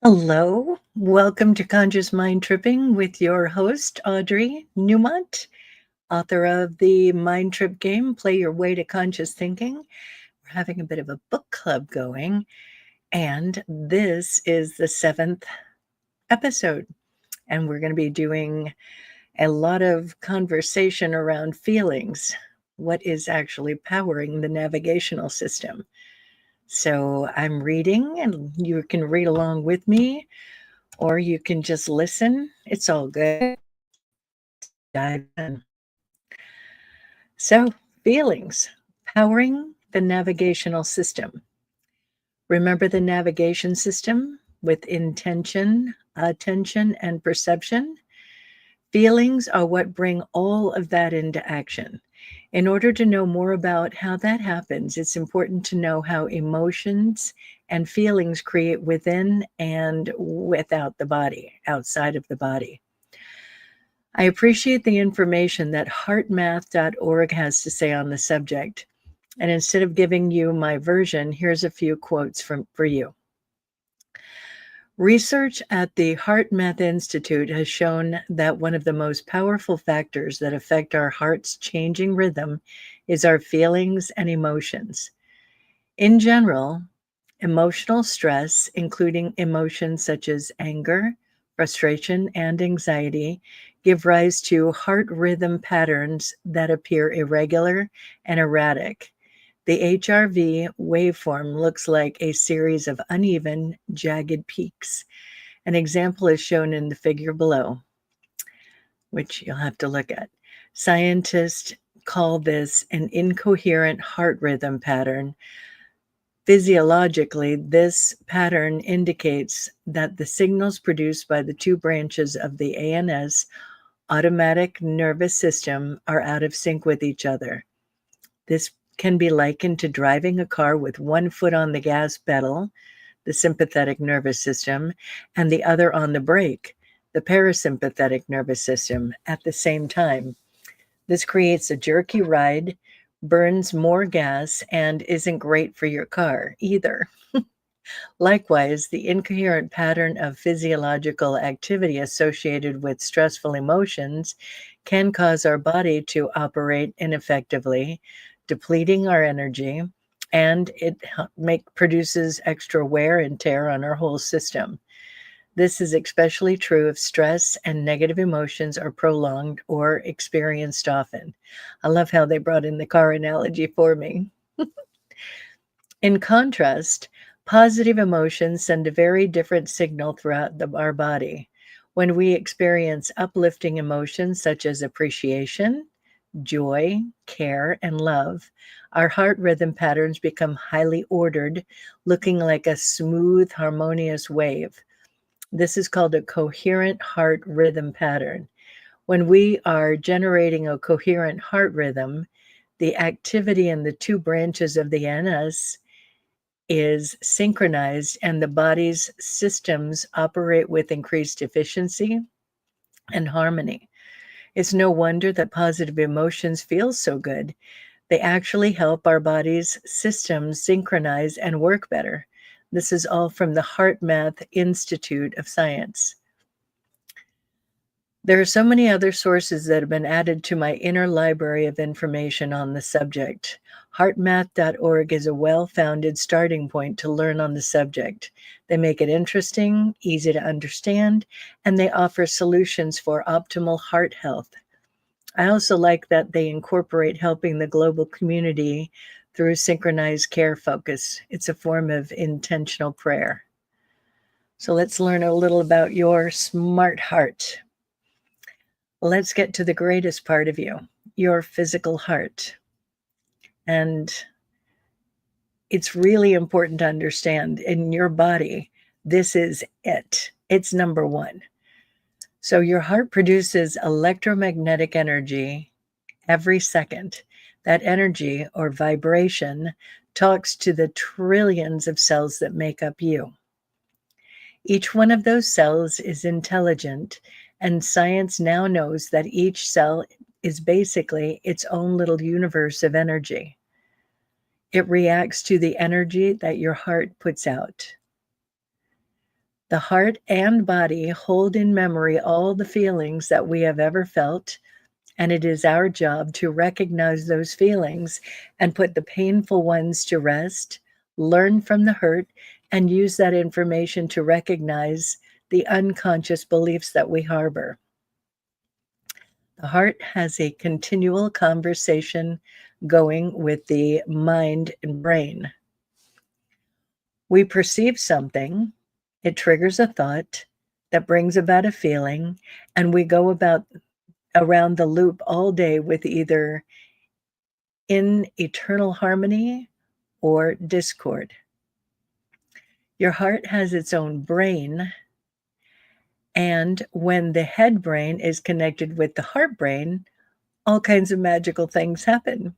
Hello, welcome to Conscious Mind Tripping with your host, Audrey Newmont, author of the Mind Trip game, Play Your Way to Conscious Thinking. We're having a bit of a book club going, and this is the 7th episode. And we're going to be doing a lot of conversation around feelings. What is actually powering the navigational system? So I'm reading, and you can read along with me, or you can just listen. It's all good. Dive in. So, feelings powering the navigational system. Remember the navigation system with intention, attention, and perception? Feelings are what bring all of that into action. In order to know more about how that happens, it's important to know how emotions and feelings create within and without the body, outside of the body. I appreciate the information that heartmath.org has to say on the subject. And instead of giving you my version, here's a few quotes for you. Research at the HeartMath Institute has shown that one of the most powerful factors that affect our heart's changing rhythm is our feelings and emotions. In general, emotional stress, including emotions such as anger, frustration, and anxiety, give rise to heart rhythm patterns that appear irregular and erratic. The HRV waveform looks like a series of uneven, jagged peaks. An example is shown in the figure below, which you'll have to look at. Scientists call this an incoherent heart rhythm pattern. Physiologically, this pattern indicates that the signals produced by the two branches of the ANS automatic nervous system are out of sync with each other. This can be likened to driving a car with one foot on the gas pedal, the sympathetic nervous system, and the other on the brake, the parasympathetic nervous system, at the same time. This creates a jerky ride, burns more gas, and isn't great for your car either. Likewise, the incoherent pattern of physiological activity associated with stressful emotions can cause our body to operate ineffectively, depleting our energy, and it produces extra wear and tear on our whole system. This is especially true if stress and negative emotions are prolonged or experienced often. I love how they brought in the car analogy for me. In contrast, positive emotions send a very different signal throughout our body. When we experience uplifting emotions such as appreciation, joy, care, and love, our heart rhythm patterns become highly ordered, looking like a smooth, harmonious wave. This is called a coherent heart rhythm pattern. When we are generating a coherent heart rhythm, the activity in the two branches of the NS is synchronized and the body's systems operate with increased efficiency and harmony. It's no wonder that positive emotions feel so good. They actually help our body's systems synchronize and work better. This is all from the HeartMath Institute of Science. There are so many other sources that have been added to my inner library of information on the subject. HeartMath.org is a well-founded starting point to learn on the subject. They make it interesting, easy to understand, and they offer solutions for optimal heart health. I also like that they incorporate helping the global community through synchronized care focus. It's a form of intentional prayer. So let's learn a little about your smart heart. Let's get to the greatest part of you, your physical heart. And it's really important to understand in your body, this is it. It's number one. So your heart produces electromagnetic energy every second. That energy or vibration talks to the trillions of cells that make up you. Each one of those cells is intelligent, and science now knows that each cell is basically its own little universe of energy. It reacts to the energy that your heart puts out. The heart and body hold in memory all the feelings that we have ever felt, and it is our job to recognize those feelings and put the painful ones to rest, learn from the hurt, and use that information to recognize the unconscious beliefs that we harbor. The heart has a continual conversation going with the mind and brain. We perceive something, it triggers a thought that brings about a feeling, and we go about around the loop all day with either in eternal harmony or discord. Your heart has its own brain, and when the head brain is connected with the heart brain, all kinds of magical things happen.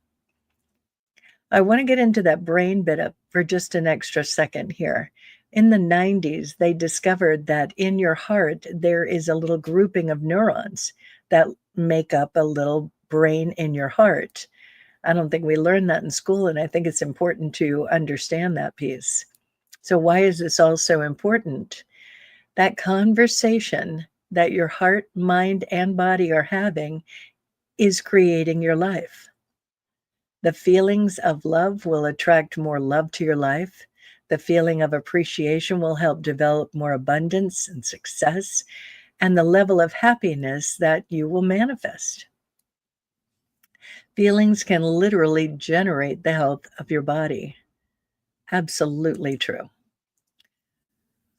I want to get into that brain bit up for just an extra second here. In the 90s, they discovered that in your heart, there is a little grouping of neurons that make up a little brain in your heart. I don't think we learned that in school, and I think it's important to understand that piece. So why is this all so important? That conversation that your heart, mind, and body are having is creating your life. The feelings of love will attract more love to your life. The feeling of appreciation will help develop more abundance and success, and the level of happiness that you will manifest. Feelings can literally generate the health of your body. Absolutely true.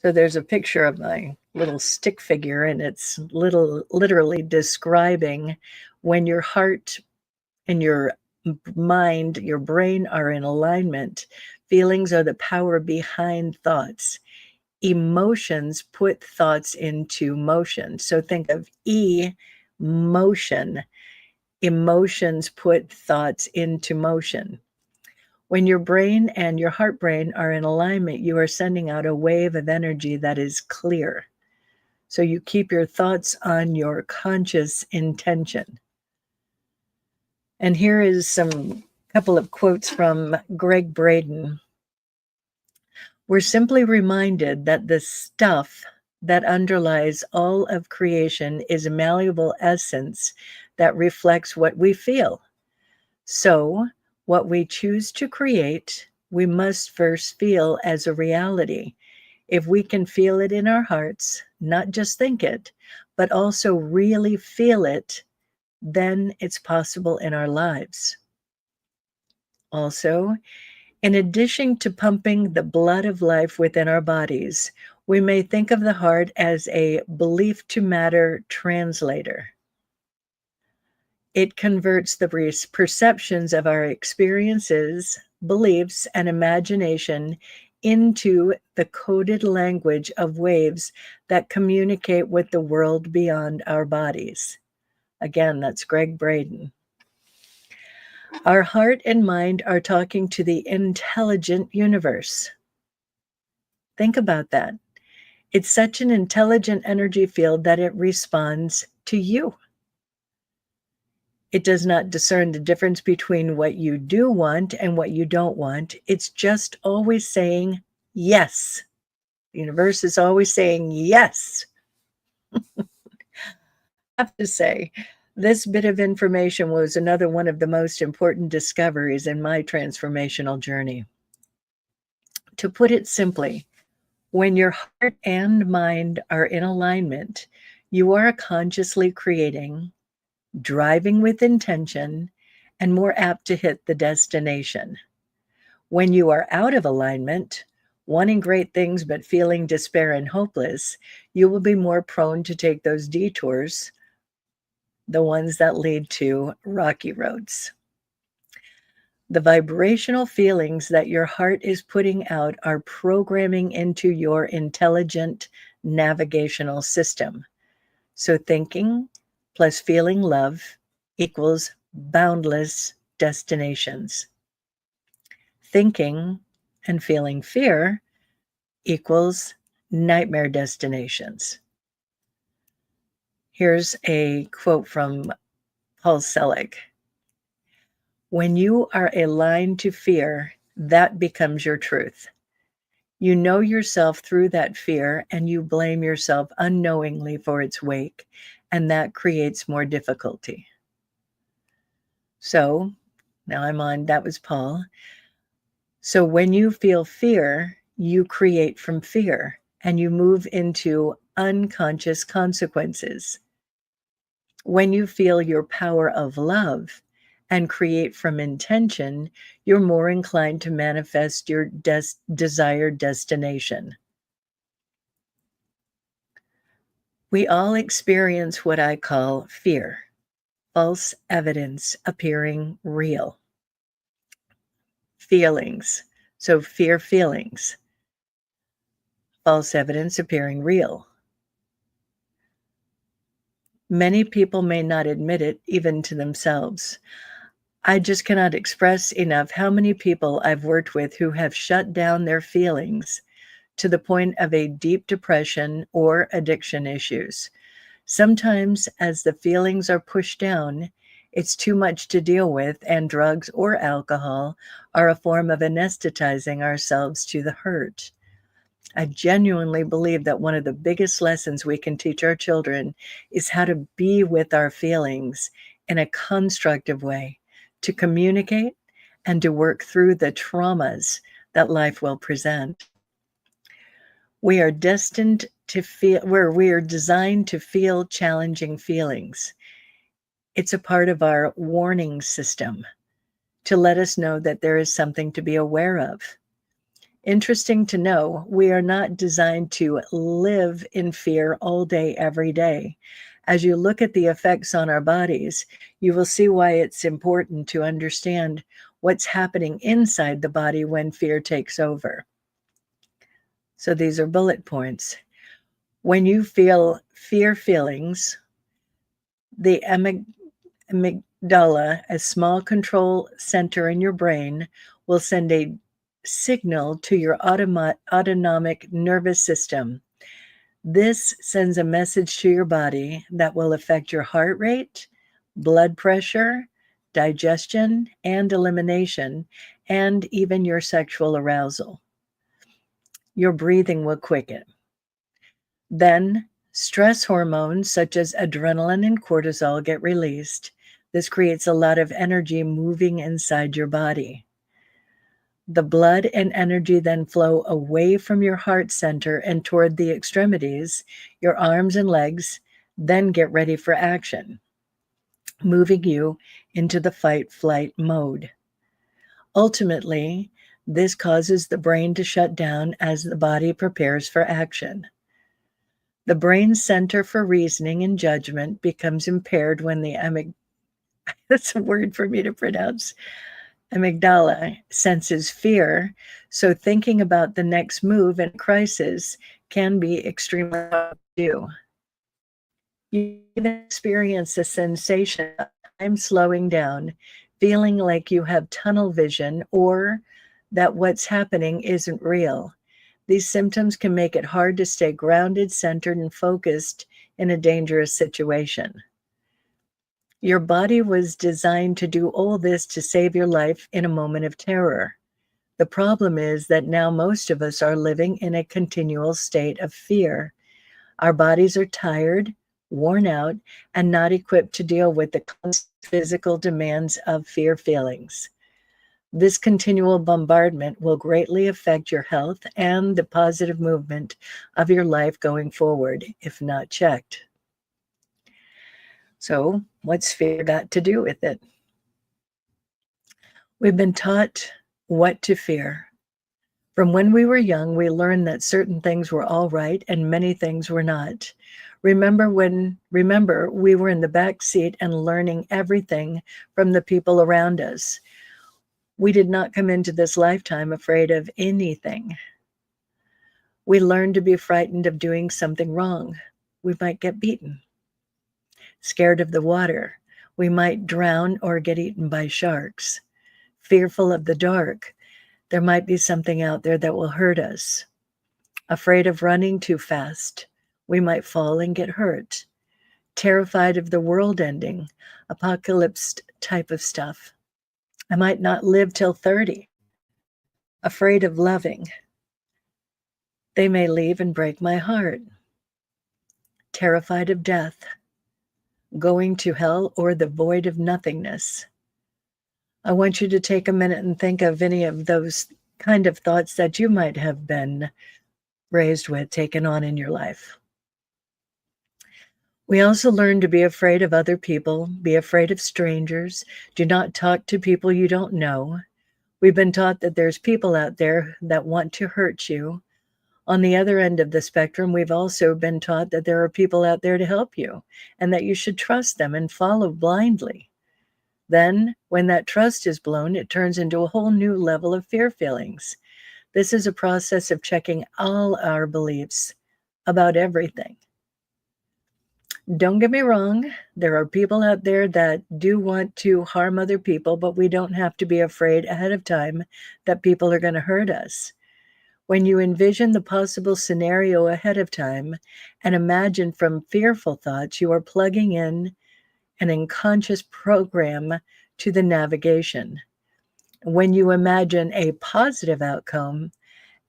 So there's a picture of my little stick figure, and it's literally describing when your heart and your mind, your brain are in alignment. Feelings are the power behind thoughts. Emotions put thoughts into motion. So think of motion. Emotions put thoughts into motion. When your brain and your heart brain are in alignment, you are sending out a wave of energy that is clear. So you keep your thoughts on your conscious intention. And here is some couple of quotes from Greg Braden. We're simply reminded that the stuff that underlies all of creation is a malleable essence that reflects what we feel. So, what we choose to create, we must first feel as a reality. If we can feel it in our hearts, not just think it, but also really feel it, then it's possible in our lives. Also, in addition to pumping the blood of life within our bodies, we may think of the heart as a belief to matter translator. It converts the perceptions of our experiences, beliefs, and imagination into the coded language of waves that communicate with the world beyond our bodies. Again, that's Greg Braden. Our heart and mind are talking to the intelligent universe. Think about that. It's such an intelligent energy field that it responds to you. It does not discern the difference between what you do want and what you don't want. It's just always saying yes. The universe is always saying yes. I have to say, this bit of information was another one of the most important discoveries in my transformational journey. To put it simply, when your heart and mind are in alignment, you are consciously creating, driving with intention, and more apt to hit the destination. When you are out of alignment, wanting great things but feeling despair and hopeless, you will be more prone to take those detours, the ones that lead to rocky roads. The vibrational feelings that your heart is putting out are programming into your intelligent navigational system. So thinking plus feeling love equals boundless destinations. Thinking and feeling fear equals nightmare destinations. Here's a quote from Paul Selig. When you are aligned to fear, that becomes your truth. You know yourself through that fear and you blame yourself unknowingly for its wake, and that creates more difficulty. So now I'm on, that was Paul. So when you feel fear, you create from fear and you move into unconscious consequences. When you feel your power of love and create from intention, you're more inclined to manifest your desired destination. We all experience what I call fear, false evidence appearing real. Feelings. So fear feelings, false evidence appearing real. Many people may not admit it even to themselves. I just cannot express enough how many people I've worked with who have shut down their feelings to the point of a deep depression or addiction issues. Sometimes, as the feelings are pushed down, it's too much to deal with, and drugs or alcohol are a form of anesthetizing ourselves to the hurt. I genuinely believe that one of the biggest lessons we can teach our children is how to be with our feelings in a constructive way, to communicate and to work through the traumas that life will present. We are destined to feel, where we are designed to feel challenging feelings. It's a part of our warning system to let us know that there is something to be aware of. Interesting to know, we are not designed to live in fear all day, every day. As you look at the effects on our bodies, you will see why it's important to understand what's happening inside the body when fear takes over. So these are bullet points. When you feel fear feelings, the amygdala, a small control center in your brain, will send a signal to your autonomic nervous system. This sends a message to your body that will affect your heart rate, blood pressure, digestion and elimination, and even your sexual arousal. Your breathing will quicken. Then, stress hormones such as adrenaline and cortisol get released. This creates a lot of energy moving inside your body. The blood and energy then flow away from your heart center and toward the extremities, your arms and legs, then get ready for action, moving you into the fight-flight mode. Ultimately, this causes the brain to shut down as the body prepares for action. The brain center for reasoning and judgment becomes impaired when the that's a word for me to pronounce, amygdala senses fear, so thinking about the next move in crisis can be extremely hard to do. You even experience a sensation of time slowing down, feeling like you have tunnel vision or that what's happening isn't real. These symptoms can make it hard to stay grounded, centered, and focused in a dangerous situation. Your body was designed to do all this to save your life in a moment of terror. The problem is that now most of us are living in a continual state of fear. Our bodies are tired, worn out, and not equipped to deal with the constant physical demands of fear feelings. This continual bombardment will greatly affect your health and the positive movement of your life going forward if not checked. So, what's fear got to do with it? We've been taught what to fear. From when we were young, we learned that certain things were all right and many things were not. Remember, we were in the back seat and learning everything from the people around us. We did not come into this lifetime afraid of anything. We learned to be frightened of doing something wrong. We might get beaten. Scared of the water. We might drown or get eaten by sharks. Fearful of the dark. There might be something out there that will hurt us. Afraid of running too fast. We might fall and get hurt. Terrified of the world ending. Apocalypse type of stuff. I might not live till 30. Afraid of loving. They may leave and break my heart. Terrified of death, going to hell, or the void of nothingness. I want you to take a minute and think of any of those kind of thoughts that you might have been raised with, taken on in your life. We also learn to be afraid of other people, be afraid of strangers. Do not talk to people you don't know. We've been taught that there's people out there that want to hurt you. On the other end of the spectrum, we've also been taught that there are people out there to help you and that you should trust them and follow blindly. Then, when that trust is blown, it turns into a whole new level of fear feelings. This is a process of checking all our beliefs about everything. Don't get me wrong, there are people out there that do want to harm other people, but we don't have to be afraid ahead of time that people are going to hurt us. When you envision the possible scenario ahead of time and imagine from fearful thoughts, you are plugging in an unconscious program to the navigation. When you imagine a positive outcome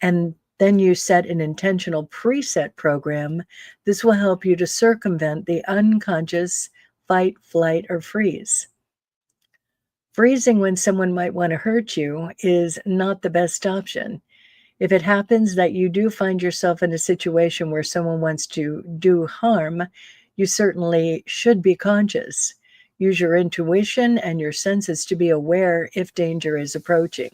and then you set an intentional preset program, this will help you to circumvent the unconscious fight, flight, or freeze. Freezing when someone might want to hurt you is not the best option. If it happens that you do find yourself in a situation where someone wants to do harm, you certainly should be conscious. Use your intuition and your senses to be aware if danger is approaching.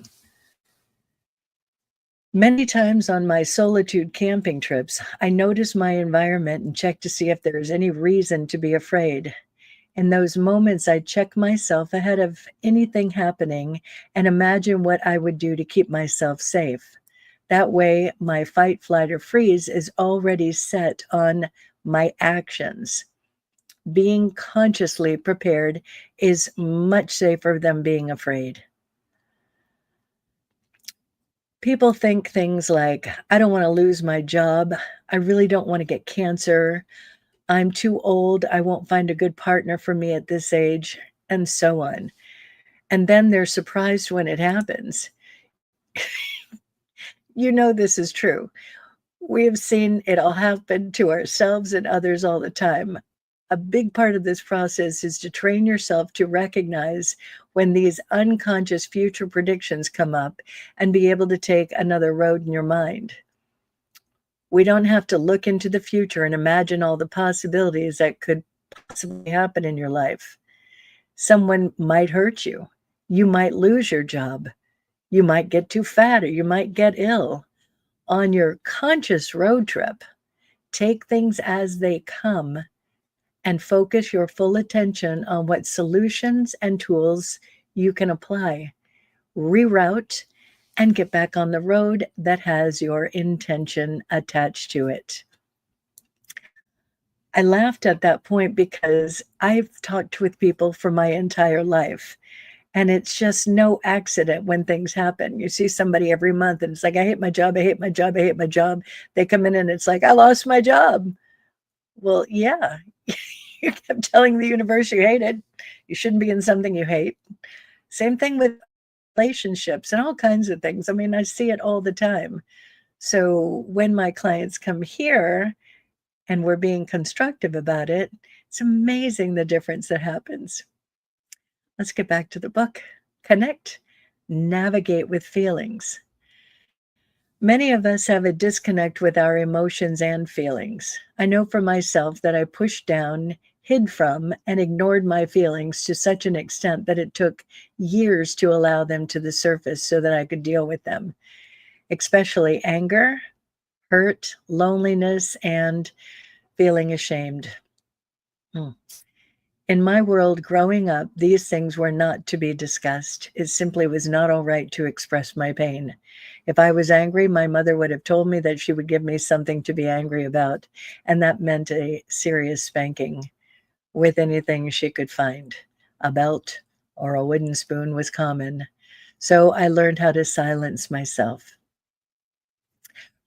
Many times on my solitude camping trips, I notice my environment and check to see if there is any reason to be afraid. In those moments, I check myself ahead of anything happening and imagine what I would do to keep myself safe. That way, my fight, flight, or freeze is already set on my actions. Being consciously prepared is much safer than being afraid. People think things like, I don't want to lose my job. I really don't want to get cancer. I'm too old. I won't find a good partner for me at this age, and so on. And then they're surprised when it happens. You know this is true. We have seen it all happen to ourselves and others all the time. A big part of this process is to train yourself to recognize when these unconscious future predictions come up and be able to take another road in your mind. We don't have to look into the future and imagine all the possibilities that could possibly happen in your life. Someone might hurt you. You might lose your job. You might get too fat or you might get ill. On your conscious road trip, take things as they come and focus your full attention on what solutions and tools you can apply. Reroute and get back on the road that has your intention attached to it. I laughed at that point because I've talked with people for my entire life. And it's just no accident when things happen. You see somebody every month and it's like, I hate my job, I hate my job, I hate my job. They come in and it's like, I lost my job. Well, yeah, you kept telling the universe you hate it. You shouldn't be in something you hate. Same thing with relationships and all kinds of things. I mean, I see it all the time. So when my clients come here and we're being constructive about it, it's amazing the difference that happens. Let's get back to the book. Connect, navigate with feelings. Many of us have a disconnect with our emotions and feelings. I know for myself that I pushed down, hid from, and ignored my feelings to such an extent that it took years to allow them to the surface so that I could deal with them, especially anger, hurt, loneliness, and feeling ashamed. In my world growing up, these things were not to be discussed. It simply was not all right to express my pain. If I was angry, my mother would have told me that she would give me something to be angry about, and that meant a serious spanking with anything she could find. A belt or a wooden spoon was common. So I learned how to silence myself.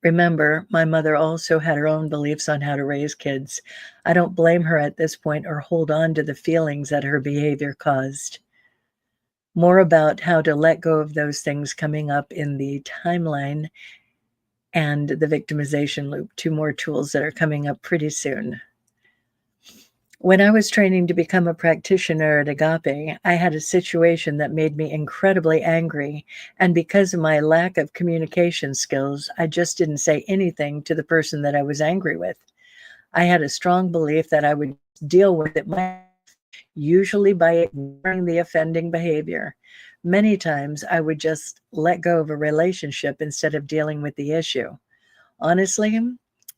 Remember, my mother also had her own beliefs on how to raise kids. I don't blame her at this point or hold on to the feelings that her behavior caused. More about how to let go of those things coming up in the timeline and the victimization loop, two more tools that are coming up pretty soon. When I was training to become a practitioner at Agape, I had a situation that made me incredibly angry. And because of my lack of communication skills, I just didn't say anything to the person that I was angry with. I had a strong belief that I would deal with it myself, usually by ignoring the offending behavior. Many times I would just let go of a relationship instead of dealing with the issue. Honestly,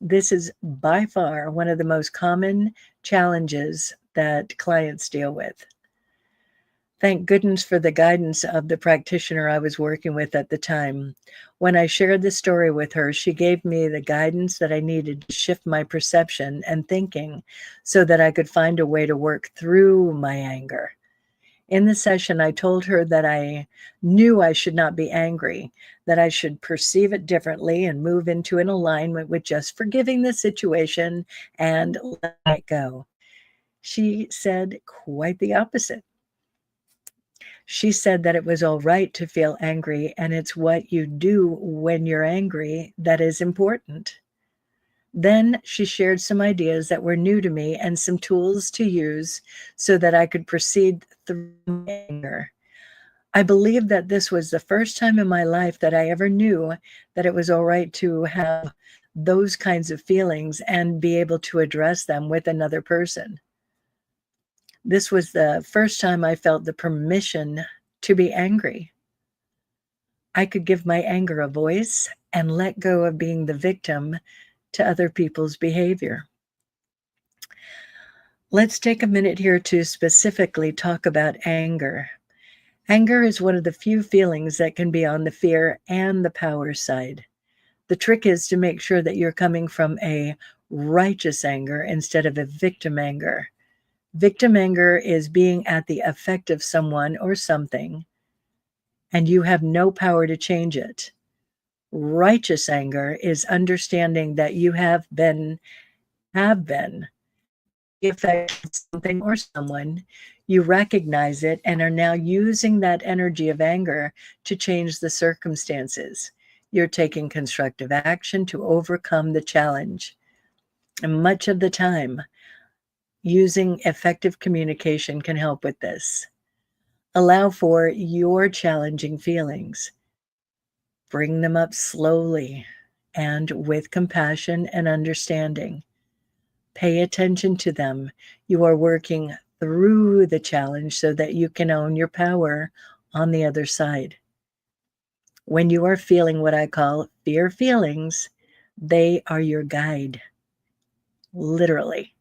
this is by far one of the most common challenges that clients deal with. Thank goodness for the guidance of the practitioner I was working with at the time. When I shared the story with her, she gave me the guidance that I needed to shift my perception and thinking so that I could find a way to work through my anger. In the session, I told her that I knew I should not be angry, that I should perceive it differently and move into an alignment with just forgiving the situation and letting it go. She said quite the opposite. She said that it was all right to feel angry, and it's what you do when you're angry that is important. Then she shared some ideas that were new to me and some tools to use so that I could proceed through anger. I believe that this was the first time in my life that I ever knew that it was all right to have those kinds of feelings and be able to address them with another person. This was the first time I felt the permission to be angry. I could give my anger a voice and let go of being the victim to other people's behavior. Let's take a minute here to specifically talk about anger. Anger is one of the few feelings that can be on the fear and the power side. The trick is to make sure that you're coming from a righteous anger instead of a victim anger. Victim anger is being at the effect of someone or something, and you have no power to change it. Righteous anger is understanding that you have been the effect of something or someone. You recognize it and are now using that energy of anger to change the circumstances. You're taking constructive action to overcome the challenge. And much of the time, using effective communication can help with this. Allow for your challenging feelings. Bring them up slowly and with compassion and understanding. Pay attention to them. You are working through the challenge so that you can own your power on the other side. When you are feeling what I call fear feelings, they are your guide, literally.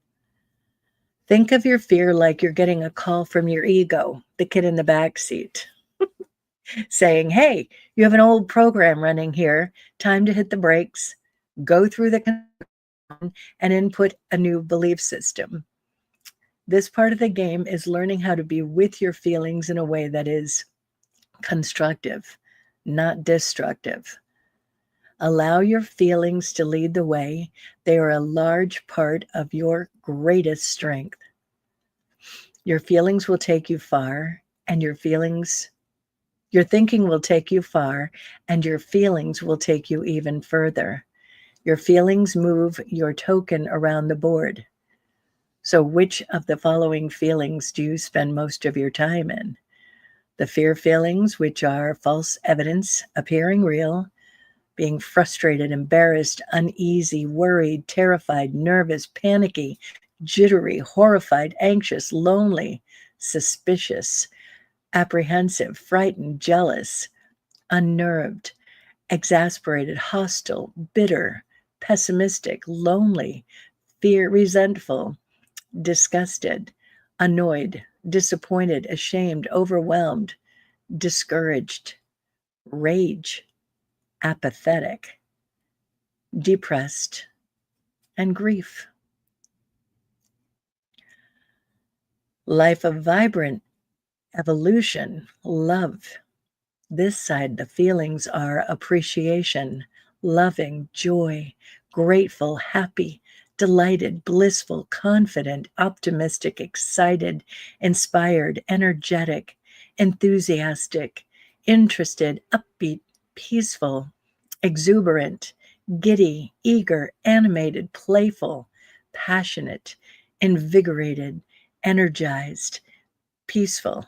Think of your fear like you're getting a call from your ego, the kid in the back seat, saying, hey, you have an old program running here. Time to hit the brakes, go through the and input a new belief system. This part of the game is learning how to be with your feelings in a way that is constructive, not destructive. Allow your feelings to lead the way. They are a large part of your greatest strength. Your feelings will take you far, and your thinking will take you far, and your feelings will take you even further. Your feelings move your token around the board. So which of the following feelings do you spend most of your time in? The fear feelings, which are false evidence appearing real, being frustrated, embarrassed, uneasy, worried, terrified, nervous, panicky, jittery, horrified, anxious, lonely, suspicious, apprehensive, frightened, jealous, unnerved, exasperated, hostile, bitter, pessimistic, lonely, resentful, disgusted, annoyed, disappointed, ashamed, overwhelmed, discouraged, rage, apathetic, depressed, and grief. Life of vibrant evolution, love. This side, the feelings are appreciation, loving, joy, grateful, happy, delighted, blissful, confident, optimistic, excited, inspired, energetic, enthusiastic, interested, upbeat, peaceful, exuberant, giddy, eager, animated, playful, passionate, invigorated, energized, peaceful.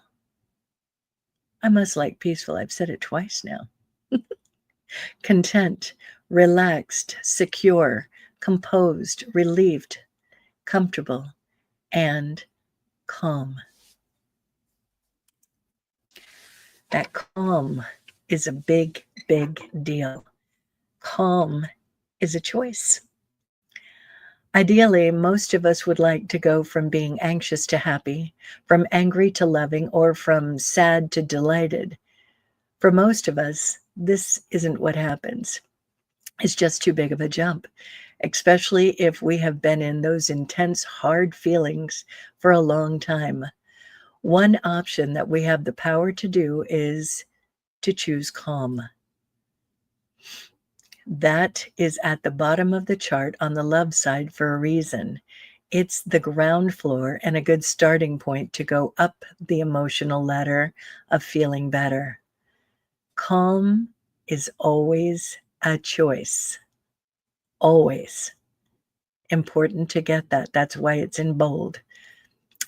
I must like peaceful. I've said it twice now. Content, relaxed, secure, composed, relieved, comfortable, and calm. That calm is a big, big deal. Calm is a choice. Ideally, most of us would like to go from being anxious to happy, from angry to loving, or from sad to delighted. For most of us, this isn't what happens. It's just too big of a jump, especially if we have been in those intense, hard feelings for a long time. One option that we have the power to do is to choose calm. That is at the bottom of the chart on the love side for a reason. It's the ground floor and a good starting point to go up the emotional ladder of feeling better. Calm is always a choice. Always. Important to get that. That's why it's in bold.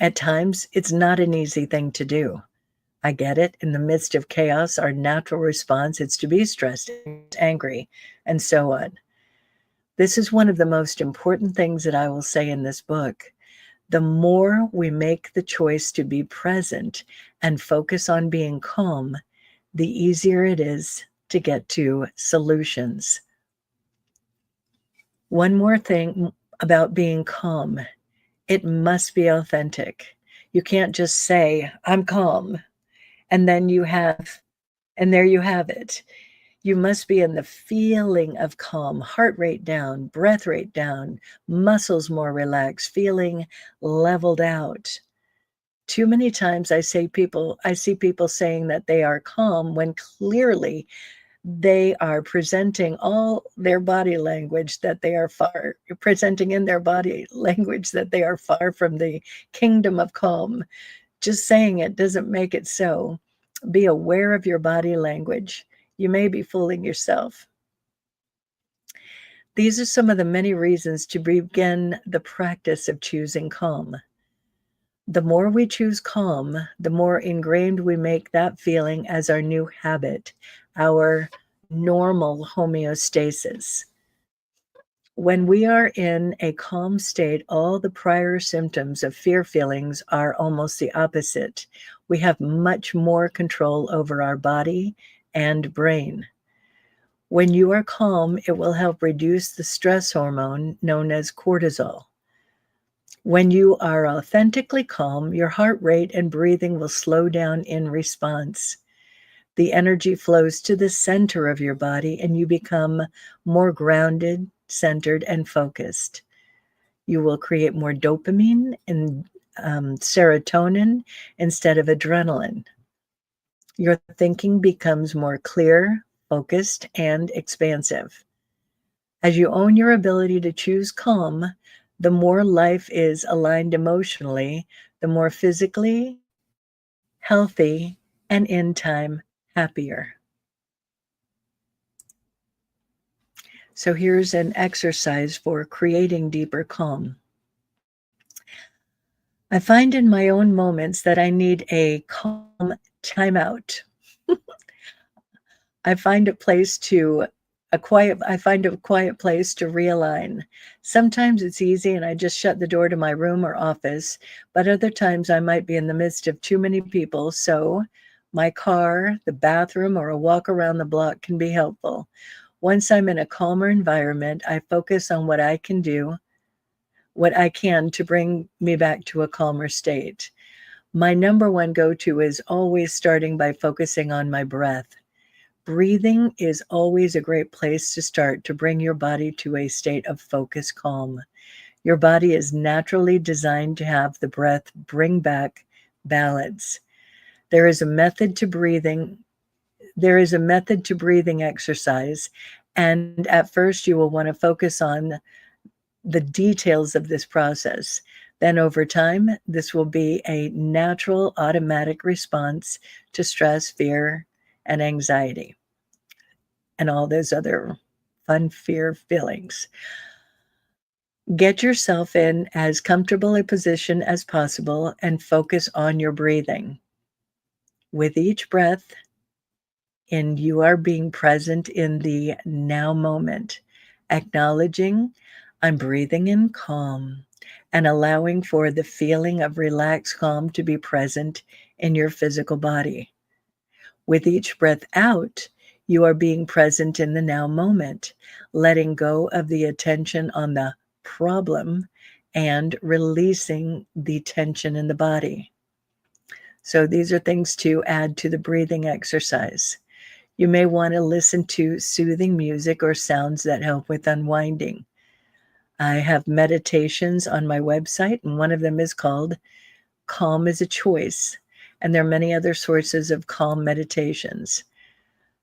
At times, it's not an easy thing to do. I get it. In the midst of chaos, our natural response is to be stressed, angry, and so on. This is one of the most important things that I will say in this book. The more we make the choice to be present and focus on being calm, the easier it is to get to solutions. One more thing about being calm. It must be authentic. You can't just say, I'm calm, and then there you have it. You must be in the feeling of calm, heart rate down, breath rate down, muscles more relaxed, feeling leveled out. Too many times I see people saying that they are calm when clearly they are presenting all their body language that they are presenting in their body language that they are far from the kingdom of calm. Just saying it doesn't make it so. Be aware of your body language. You may be fooling yourself. These are some of the many reasons to begin the practice of choosing calm. The more we choose calm, the more ingrained we make that feeling as our new habit, our normal homeostasis. When we are in a calm state, all the prior symptoms of fear feelings are almost the opposite. We have much more control over our body and brain. When you are calm, it will help reduce the stress hormone known as cortisol. When you are authentically calm, your heart rate and breathing will slow down in response. The energy flows to the center of your body and you become more grounded, centered, and focused. You will create more dopamine and serotonin instead of adrenaline. Your thinking becomes more clear, focused, and expansive. As you own your ability to choose calm, the more life is aligned emotionally, the more physically healthy and in time happier. So here's an exercise for creating deeper calm. I find in my own moments that I need a calm timeout. I find a quiet place to realign. Sometimes it's easy and I just shut the door to my room or office, but other times I might be in the midst of too many people, so my car, the bathroom, or a walk around the block can be helpful. Once I'm in a calmer environment, I focus on what I can to bring me back to a calmer state. My number one go-to is always starting by focusing on my breath. Breathing is always a great place to start to bring your body to a state of focused calm. Your body is naturally designed to have the breath bring back balance. There is a method to breathing exercise, and at first you will want to focus on the details of this process. Then over time, this will be a natural automatic response to stress, fear, and anxiety, and all those other fun fear feelings. Get yourself in as comfortable a position as possible and focus on your breathing. With each breath in, you are being present in the now moment, acknowledging I'm breathing in calm and allowing for the feeling of relaxed calm to be present in your physical body. With each breath out, you are being present in the now moment, letting go of the attention on the problem and releasing the tension in the body. So these are things to add to the breathing exercise. You may want to listen to soothing music or sounds that help with unwinding. I have meditations on my website, and one of them is called Calm is a Choice. And there are many other sources of calm meditations.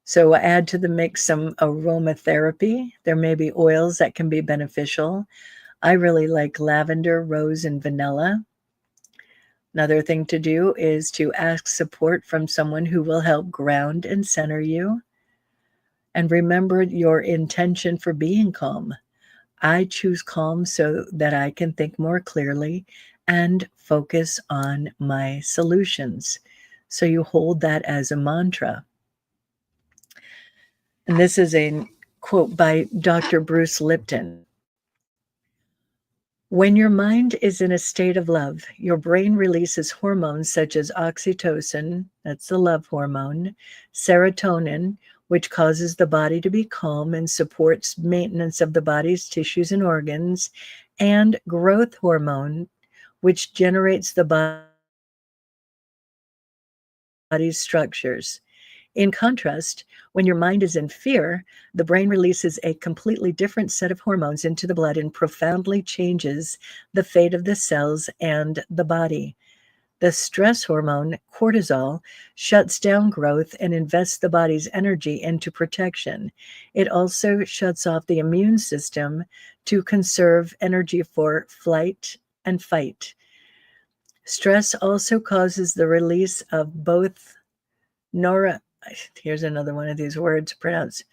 So add to the mix some aromatherapy. There may be oils that can be beneficial. I really like lavender, rose, and vanilla. Another thing to do is to ask support from someone who will help ground and center you. And remember your intention for being calm. I choose calm so that I can think more clearly and focus on my solutions. So you hold that as a mantra. And this is a quote by Dr. Bruce Lipton. When your mind is in a state of love, your brain releases hormones such as oxytocin, that's the love hormone, serotonin, which causes the body to be calm and supports maintenance of the body's tissues and organs, and growth hormone, which generates the body's structures. In contrast, when your mind is in fear, the brain releases a completely different set of hormones into the blood and profoundly changes the fate of the cells and the body. The stress hormone, cortisol, shuts down growth and invests the body's energy into protection. It also shuts off the immune system to conserve energy for flight and fight. Stress also causes the release of both here's another one of these words pronounced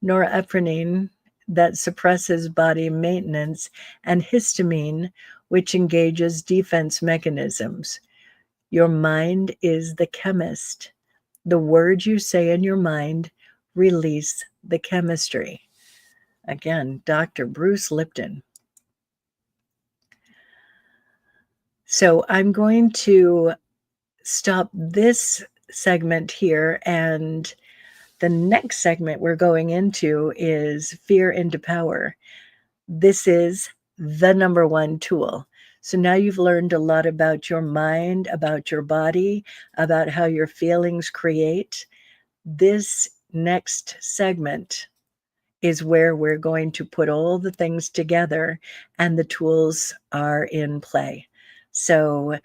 norepinephrine, that suppresses body maintenance, and histamine, which engages defense mechanisms. Your mind is the chemist. The words you say in your mind release the chemistry. Again, Dr. Bruce Lipton. So I'm going to stop this segment here, and the next segment we're going into is Fear into Power. This is the number one tool. So now you've learned a lot about your mind, about your body, about how your feelings create. This next segment is where we're going to put all the things together and the tools are in play. So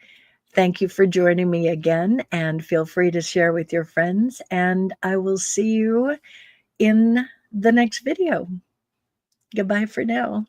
thank you for joining me again, and feel free to share with your friends, and I will see you in the next video. Goodbye for now.